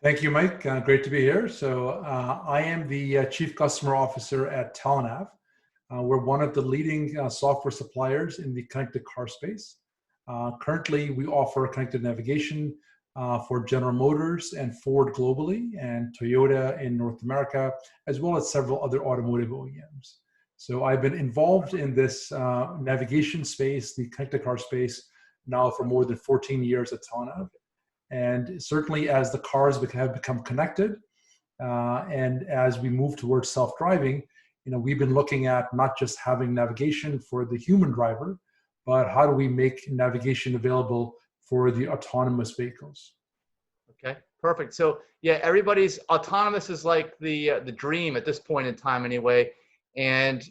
Thank you, Mike. Great to be here. I am the Chief Customer Officer at Telenav. We're one of the leading software suppliers in the connected car space. Currently, we offer connected navigation for General Motors and Ford globally, and Toyota in North America, as well as several other automotive OEMs. So I've been involved in this navigation space, the connected car space, now for more than 14 years at Telenav. And certainly as the cars have become connected, and as we move towards self-driving, we've been looking at not just having navigation for the human driver, but how do we make navigation available for the autonomous vehicles? Okay, perfect. So yeah, everybody's autonomous is like the dream at this point in time anyway. And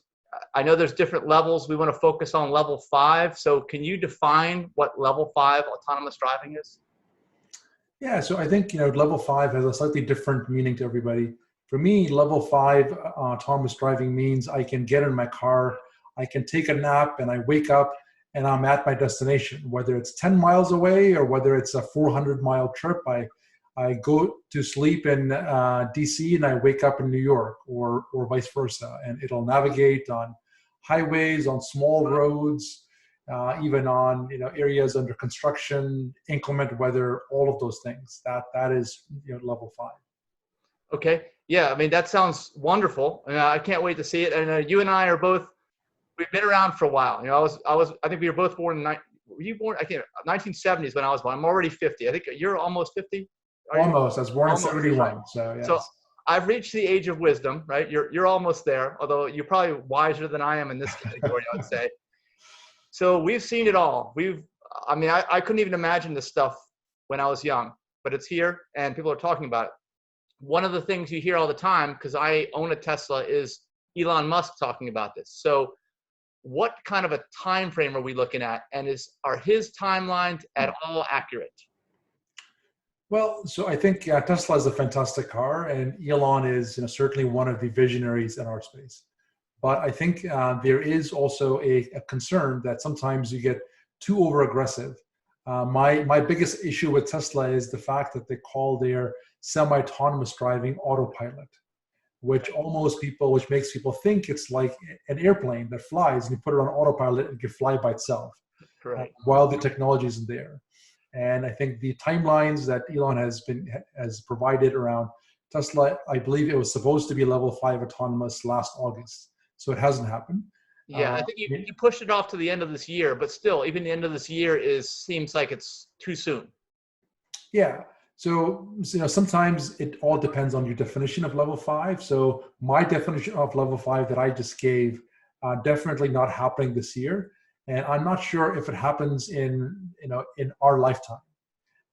I know there's different levels. We want to focus on level 5. So can you define what level 5 autonomous driving is? Yeah, so I think level 5 has a slightly different meaning to everybody. For me, level 5 autonomous driving means I can get in my car, I can take a nap, and I wake up and I'm at my destination, whether it's 10 miles away or whether it's a 400-mile trip. I go to sleep in DC and I wake up in New York, or vice versa, and it'll navigate on highways, on small roads, even on areas under construction, inclement weather, all of those things. That is level 5. Okay, yeah, I mean that sounds wonderful, and I can't wait to see it. And you and I are both, we've been around for a while. I think we were both born in were you born? I can't. 1970s when I was born. I'm already 50. I think you're almost 50. Almost. I was born in 71. So yes. So I've reached the age of wisdom, right? You're almost there, although you're probably wiser than I am in this category, I would say. So we've seen it all. I couldn't even imagine this stuff when I was young, but it's here and people are talking about it. One of the things you hear all the time, because I own a Tesla, is Elon Musk talking about this. So what kind of a time frame are we looking at? And are his timelines at all accurate? Well, so I think Tesla is a fantastic car, and Elon is certainly one of the visionaries in our space. But I think there is also a concern that sometimes you get too over aggressive. My biggest issue with Tesla is the fact that they call their semi-autonomous driving autopilot, which makes people think it's like an airplane that flies, and you put it on autopilot and it can fly by itself. Correct. While the technology isn't there. And I think the timelines that Elon has provided around Tesla, I believe it was supposed to be level 5 autonomous last August. So it hasn't happened. Yeah, I think you pushed it off to the end of this year, but still, even the end of this year seems like it's too soon. Yeah. So sometimes it all depends on your definition of level 5. So my definition of level 5 that I just gave, definitely not happening this year. And I'm not sure if it happens in our lifetime,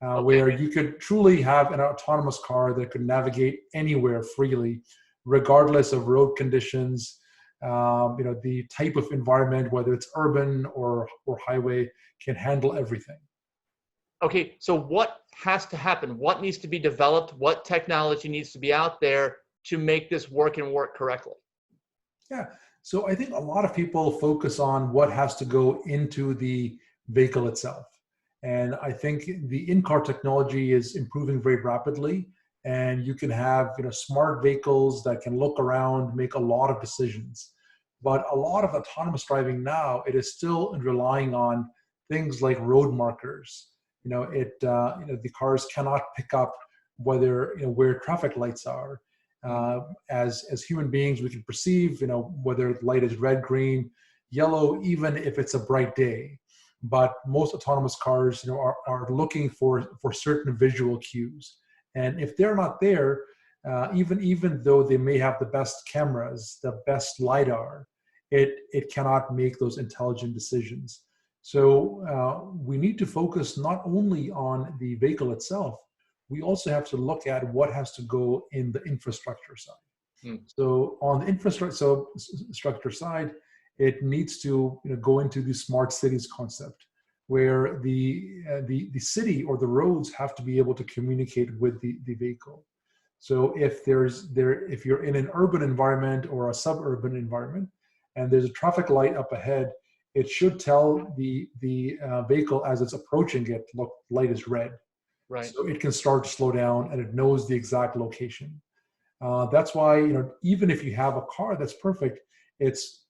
where you could truly have an autonomous car that could navigate anywhere freely, regardless of road conditions, the type of environment, whether it's urban or highway, can handle everything. Okay, so what has to happen? What needs to be developed? What technology needs to be out there to make this work and work correctly? Yeah. So I think a lot of people focus on what has to go into the vehicle itself. And I think the in-car technology is improving very rapidly. And you can have smart vehicles that can look around, make a lot of decisions. But a lot of autonomous driving now, it is still relying on things like road markers. The cars cannot pick up where traffic lights are. As human beings, we can perceive, whether the light is red, green, yellow, even if it's a bright day. But most autonomous cars, are looking for certain visual cues. And if they're not there, even though they may have the best cameras, the best LiDAR, it cannot make those intelligent decisions. So we need to focus not only on the vehicle itself, we also have to look at what has to go in the infrastructure side. So on the infrastructure side, it needs to go into the smart cities concept, where the city or the roads have to be able to communicate with the vehicle. So if you're in an urban environment or a suburban environment, and there's a traffic light up ahead, it should tell the vehicle as it's approaching it, look, light is red. Right. So it can start to slow down and it knows the exact location. That's why, even if you have a car that's perfect, it's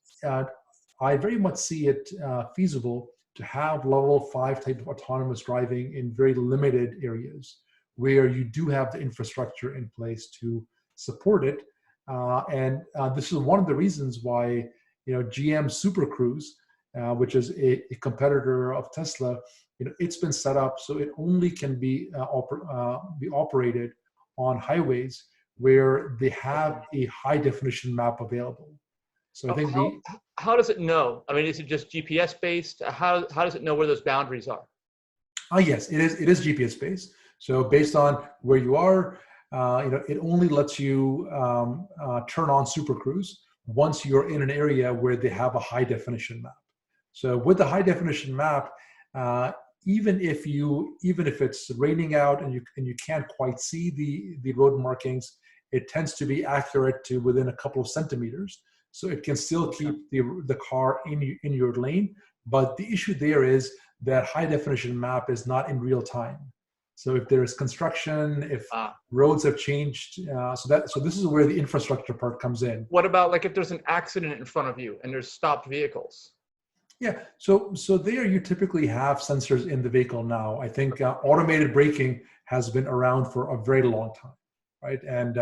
I very much see it feasible to have level 5 type of autonomous driving in very limited areas where you do have the infrastructure in place to support it. And this is one of the reasons why, GM Super Cruise, which is a competitor of Tesla, it's been set up so it only can be operated on highways where they have a high definition map available. So I think How, how does it know? I mean, is it just GPS based? How does it know where those boundaries are? yes, it is GPS based. So based on where you are, it only lets you turn on Super Cruise once you're in an area where they have a high definition map. So with the high definition map, uh, even if it's raining out and you can't quite see the road markings, it tends to be accurate to within a couple of centimeters. So it can still keep the car in your lane. But the issue there is that high definition map is not in real time. So if there is construction, if roads have changed, so this is where the infrastructure part comes in. What about like if there's an accident in front of you and there's stopped vehicles? Yeah, so there you typically have sensors in the vehicle now. I think automated braking has been around for a very long time, right? And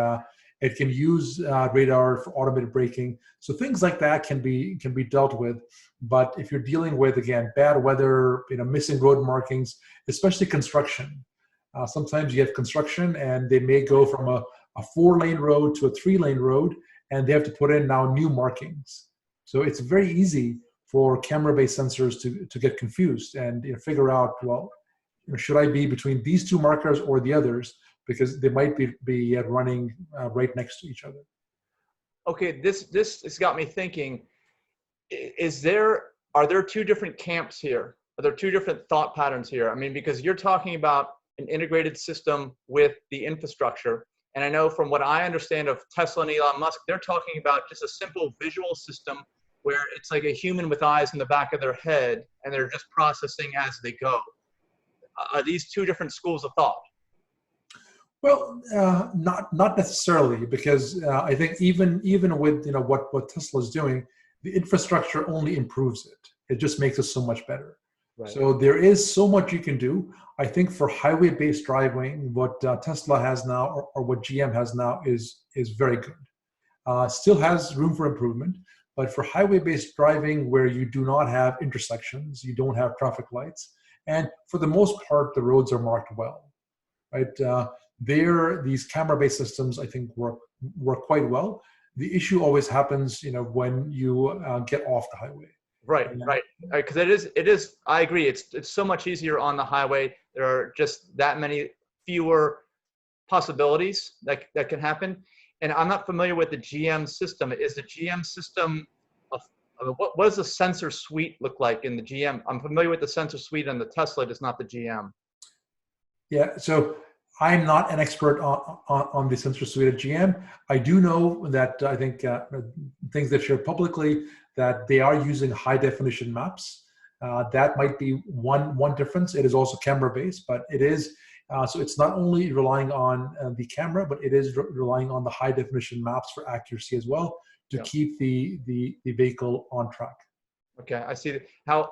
it can use radar for automated braking. So things like that can be dealt with. But if you're dealing with, again, bad weather, missing road markings, especially construction, sometimes you have construction and they may go from a 4-lane road to a 3-lane road, and they have to put in now new markings. So it's very easy for camera-based sensors to get confused and figure out, well, should I be between these two markers or the others, because they might be running right next to each other. Okay, this has got me thinking. Are there two different camps here? Are there two different thought patterns here? I mean, because you're talking about an integrated system with the infrastructure, and I know from what I understand of Tesla and Elon Musk, they're talking about just a simple visual system where it's like a human with eyes in the back of their head, and they're just processing as they go. Are these two different schools of thought? Well, not necessarily, because I think even with what Tesla is doing, the infrastructure only improves it. It just makes it so much better. Right. So there is so much you can do. I think for highway-based driving, what Tesla has now or what GM has now is very good. Still has room for improvement, but for highway-based driving where you do not have intersections, you don't have traffic lights, and for the most part, the roads are marked well, right? These camera-based systems, I think, work quite well. The issue always happens, when you get off the highway. Right, right. Because it is. I agree. It's so much easier on the highway. There are just that many fewer possibilities that can happen. And I'm not familiar with the GM system. Is the GM system what does the sensor suite look like in the GM? I'm familiar with the sensor suite on the Tesla, it's not the GM. Yeah. So I'm not an expert on the sensor suite at GM. I do know that I think things that share publicly that they are using high definition maps. That might be one difference. It is also camera based, but it is so it's not only relying on the camera, but it is relying on the high definition maps for accuracy as well to keep the vehicle on track. Okay, I see.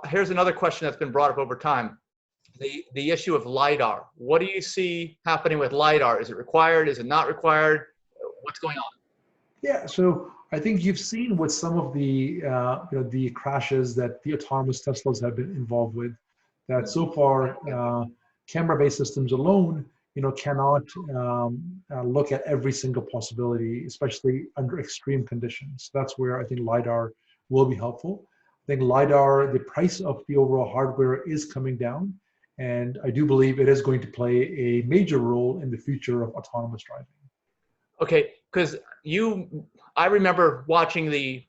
Here's another question that's been brought up over time. The issue of LiDAR. What do you see happening with LiDAR? Is it required? Is it not required? What's going on? Yeah, so I think you've seen with some of the the crashes that the autonomous Teslas have been involved with, that so far camera-based systems alone cannot look at every single possibility, especially under extreme conditions. That's where I think LiDAR will be helpful. I think LiDAR, the price of the overall hardware is coming down, and I do believe it is going to play a major role in the future of autonomous driving. Okay, because I remember watching the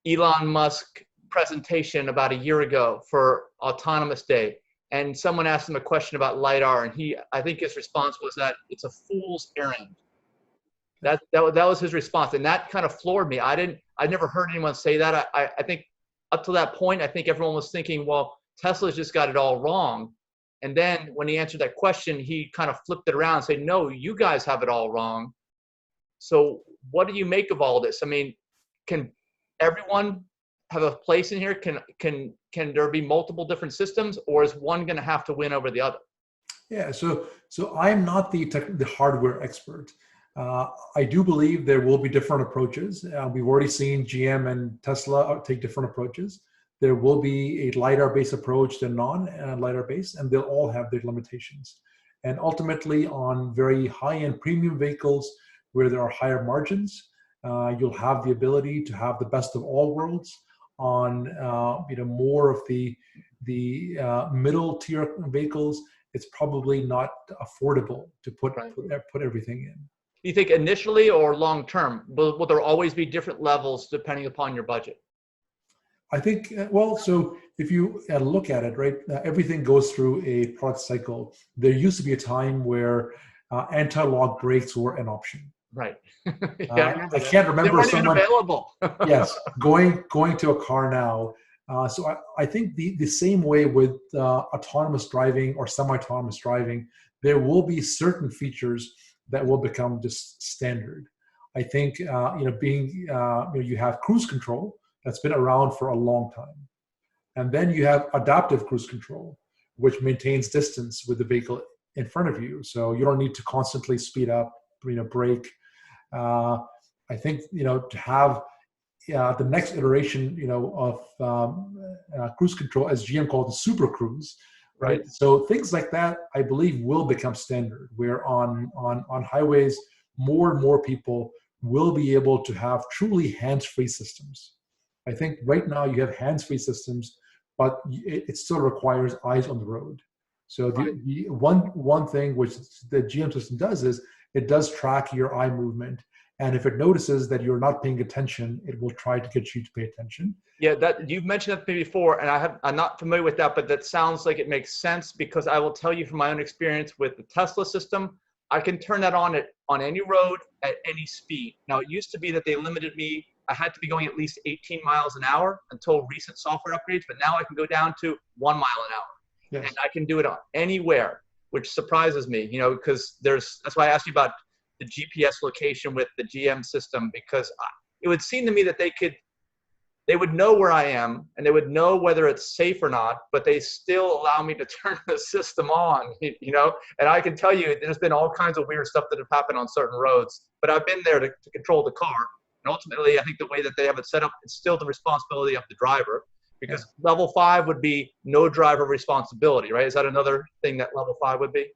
Elon Musk presentation about a year ago for Autonomous Day, and someone asked him a question about LiDAR, and I think his response was that it's a fool's errand. That was his response, and that kind of floored me. I'd never heard anyone say that. I think up to that point, I think everyone was thinking, well, Tesla's just got it all wrong, And then when he answered that question, he kind of flipped it around and said, no, you guys have it all wrong. So what do you make of all this? I mean, can everyone have a place in here? Can there be multiple different systems, or is one going to have to win over the other? Yeah, so I'm not the hardware expert. I do believe there will be different approaches. We've already seen GM and Tesla take different approaches. There will be a LiDAR-based approach to non-LiDAR-based, and they'll all have their limitations. And ultimately, on very high-end premium vehicles where there are higher margins, you'll have the ability to have the best of all worlds. On more of the middle tier vehicles, it's probably not affordable to put everything in. Do you think initially or long term, will there always be different levels depending upon your budget? I think, so if you look at it, right, everything goes through a product cycle. There used to be a time where anti-lock brakes were an option. Right. Yeah, I can't remember someone available. yes, going to a car now. So I think the same way with autonomous driving or semi-autonomous driving, there will be certain features that will become just standard. I think you have cruise control that's been around for a long time, and then you have adaptive cruise control, which maintains distance with the vehicle in front of you, so you don't need to constantly speed up, brake. I think to have the next iteration, of cruise control, as GM called the Super Cruise, right? So things like that, I believe, will become standard. Where on highways, more and more people will be able to have truly hands-free systems. I think right now you have hands-free systems, but it still requires eyes on the road. So the one thing which the GM system does is it does track your eye movement. And if it notices that you're not paying attention, it will try to get you to pay attention. Yeah, that you've mentioned that to me before, and I'm not familiar with that, but that sounds like it makes sense, because I will tell you from my own experience with the Tesla system, I can turn that on any road at any speed. Now, it used to be that they limited me. I had to be going at least 18 miles an hour until recent software upgrades, but now I can go down to 1 mile an hour. Yes. And I can do it on anywhere, which surprises me, because that's why I asked you about the GPS location with the GM system, because it would seem to me that they would know where I am and they would know whether it's safe or not, but they still allow me to turn the system on, and I can tell you there's been all kinds of weird stuff that have happened on certain roads, but I've been there to control the car. And ultimately, I think the way that they have it set up, it's still the responsibility of the driver, because level 5 would be no driver responsibility, right? Is that another thing that level 5 would be?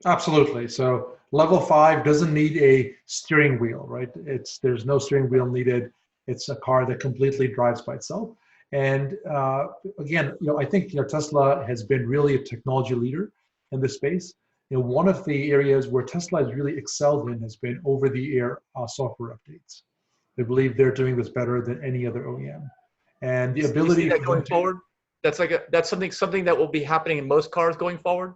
Absolutely. So level 5 doesn't need a steering wheel, right? There's no steering wheel needed. It's a car that completely drives by itself. And again, I think Tesla has been really a technology leader in this space. One of the areas where Tesla has really excelled in has been over-the-air software updates. They believe they're doing this better than any other OEM. And the ability you see that going forward, that's something that will be happening in most cars going forward.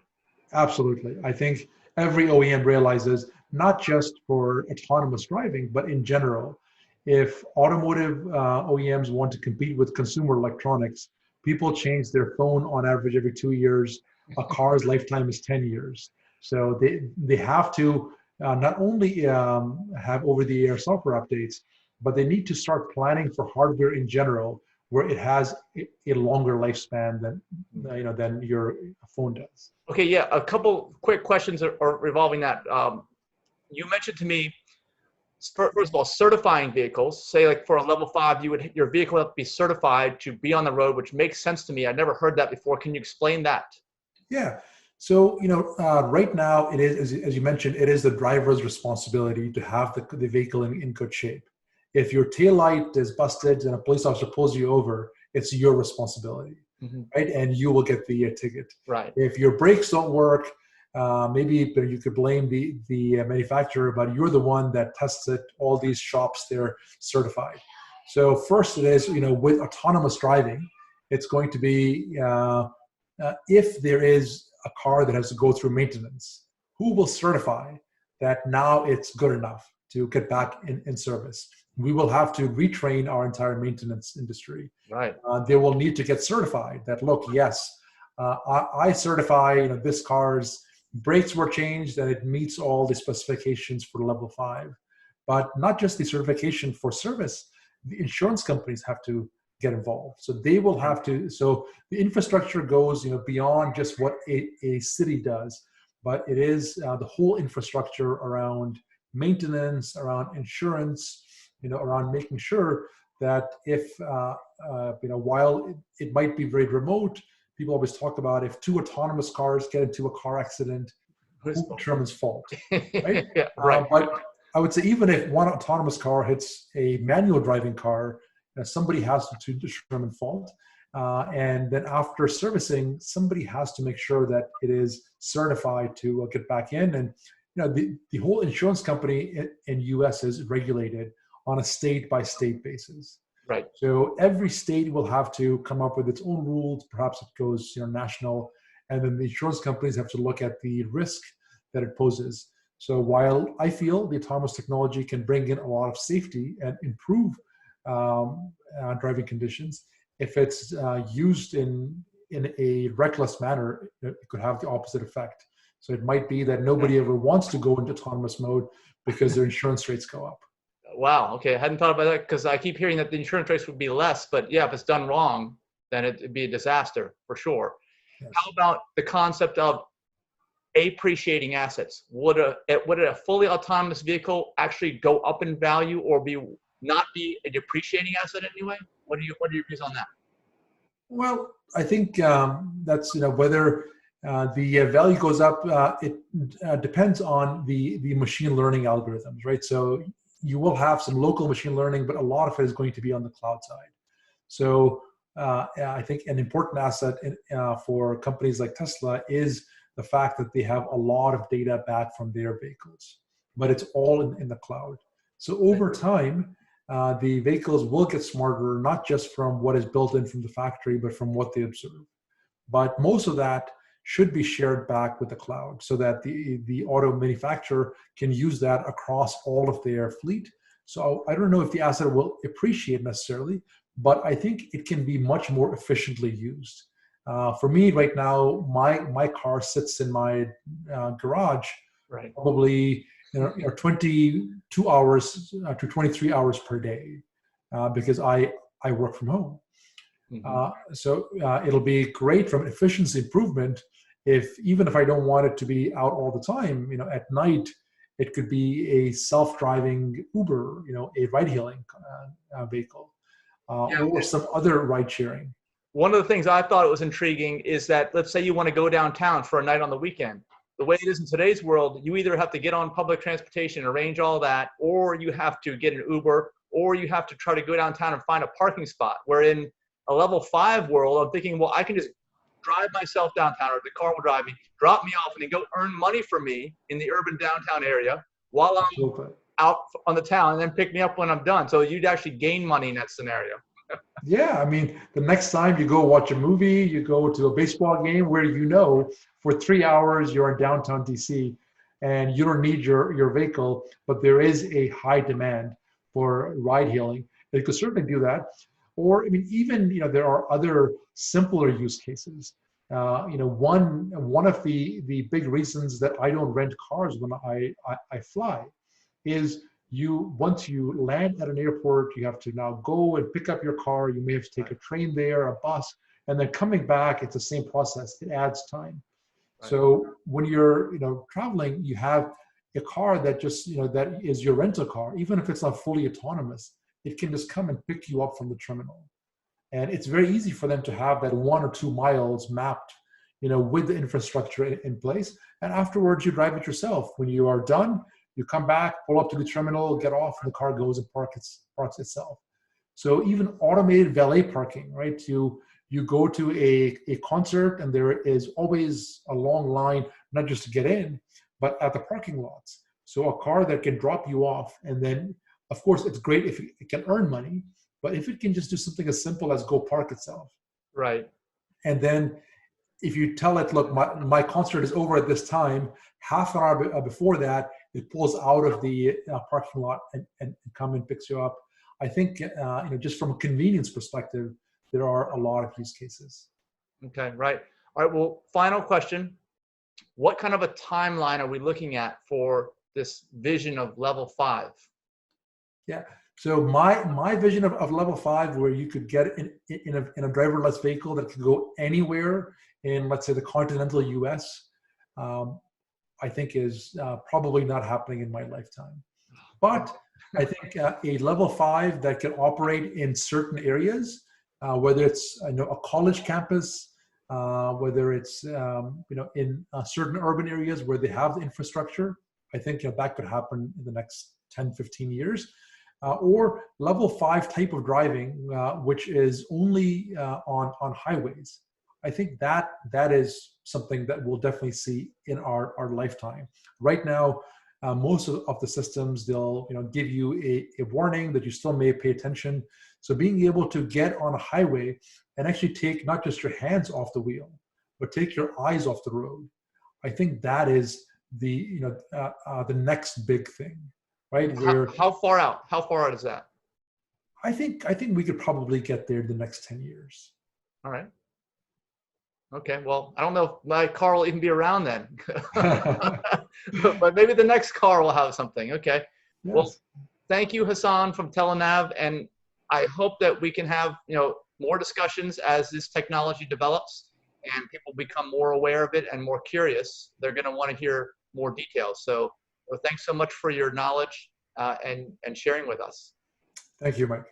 Absolutely. I think every OEM realizes, not just for autonomous driving, but in general, if automotive OEMs want to compete with consumer electronics, people change their phone on average every 2 years. A car's lifetime is 10 years. So they have to not only have over-the-air software updates, but they need to start planning for hardware in general, where it has a longer lifespan than your phone does. Okay, yeah, a couple quick questions are revolving that. You mentioned to me, first of all, certifying vehicles. Say, like for a level 5, your vehicle would have to be certified to be on the road, which makes sense to me. I never heard that before. Can you explain that? Yeah. So right now it is, as you mentioned, it is the driver's responsibility to have the vehicle in good shape. If your taillight is busted and a police officer pulls you over, it's your responsibility, right? And you will get the ticket. Right. If your brakes don't work, maybe you could blame the manufacturer, but you're the one that tests it. All these shops, they're certified. So first it is, with autonomous driving, it's going to be, if there is a car that has to go through maintenance, who will certify that now it's good enough to get back in service? We will have to retrain our entire maintenance industry. Right. They will need to get certified that, look, yes, I certify, this car's brakes were changed and it meets all the specifications for level 5. But not just the certification for service, the insurance companies have to get involved. So they will have to, so the infrastructure goes, beyond just what a city does, but it is the whole infrastructure around maintenance, around insurance, around making sure that if, while it might be very remote, people always talk about if 2 autonomous cars get into a car accident, who determines fault, right? Yeah, right. But I would say even if one autonomous car hits a manual driving car, somebody has to determine fault. And then after servicing, somebody has to make sure that it is certified to get back in. And the whole insurance company in US is regulated on a state-by-state basis. Right. So every state will have to come up with its own rules. Perhaps it goes national, and then the insurance companies have to look at the risk that it poses. So while I feel the autonomous technology can bring in a lot of safety and improve driving conditions, if it's used in a reckless manner, it could have the opposite effect. So it might be that nobody ever wants to go into autonomous mode because their insurance rates go up. Wow. Okay. I hadn't thought about that because I keep hearing that the insurance rates would be less, but yeah, if it's done wrong, then it'd be a disaster for sure. Yes. How about the concept of appreciating assets? Would a fully autonomous vehicle actually go up in value or not be a depreciating asset anyway? What are your views on that? Well, I think that's whether the value goes up. It depends on the machine learning algorithms, right? So you will have some local machine learning, but a lot of it is going to be on the cloud side. So I think an important asset for companies like Tesla is the fact that they have a lot of data back from their vehicles, but it's all in the cloud. So over time, the vehicles will get smarter, not just from what is built in from the factory, but from what they observe. But most of that should be shared back with the cloud so that the auto manufacturer can use that across all of their fleet. So I don't know if the asset will appreciate necessarily, but I think it can be much more efficiently used. For me right now, my car sits in my garage, Right. probably 22 hours to 23 hours per day because I work from home. So it'll be great from efficiency improvement even if I don't want it to be out all the time, at night, it could be a self-driving Uber, a ride-hailing vehicle, or some other ride-sharing. One of the things I thought was intriguing is that, let's say you want to go downtown for a night on the weekend. The way it is in today's world, you either have to get on public transportation, arrange all that, or you have to get an Uber, or you have to try to go downtown and find a parking spot. Where in a level 5 world, I'm thinking, well, I can just drive myself downtown, or the car will drive me, drop me off, and then go earn money for me in the urban downtown area while I'm out on the town, and then pick me up when I'm done. So you'd actually gain money in that scenario. Yeah, I mean, the next time you go watch a movie, you go to a baseball game where for 3 hours you're in downtown DC and you don't need your vehicle, but there is a high demand for ride hailing. They could certainly do that. Or, I mean, even, there are other simpler use cases. One of the big reasons that I don't rent cars when I fly is once you land at an airport, you have to now go and pick up your car. You may have to take a train there, a bus, and then coming back, it's the same process. It adds time. Right. So when you're, traveling, you have a car that just, that is your rental car, even if it's not fully autonomous, it can just come and pick you up from the terminal. And it's very easy for them to have that 1 or 2 miles mapped, with the infrastructure in place. And afterwards, you drive it yourself. When you are done, you come back, pull up to the terminal, get off, and the car goes and parks itself. So even automated valet parking, right? You go to a concert and there is always a long line, not just to get in, but at the parking lots. So a car that can drop you off, and then, of course, it's great if it can earn money, but if it can just do something as simple as go park itself. Right. And then if you tell it, look, my concert is over at this time, half an hour before that, it pulls out of the parking lot and come and picks you up. I think, just from a convenience perspective, there are a lot of use cases. Okay, right. All right, well, final question. What kind of a timeline are we looking at for this vision of level 5? Yeah. So my vision of level 5, where you could get in a driverless vehicle that could go anywhere in, let's say, the continental U.S., I think is probably not happening in my lifetime. But I think a level 5 that can operate in certain areas, whether it's a college campus, whether it's in certain urban areas where they have the infrastructure, I think that could happen in the next 10, 15 years. Or level 5 type of driving, which is only on highways. I think that is something that we'll definitely see in our lifetime. Right now, most of the systems, they'll give you a warning that you still may pay attention. So being able to get on a highway and actually take not just your hands off the wheel, but take your eyes off the road, I think that is the next big thing, right? Where How far out? How far out is that? I think we could probably get there in the next 10 years. All right. Okay, well, I don't know if my car will even be around then, but maybe the next car will have something. Okay. Yes. Well, thank you, Hassan from Telenav, and I hope that we can have more discussions as this technology develops and people become more aware of it and more curious. They're going to want to hear more details. So, well, thanks so much for your knowledge and sharing with us. Thank you, Mike.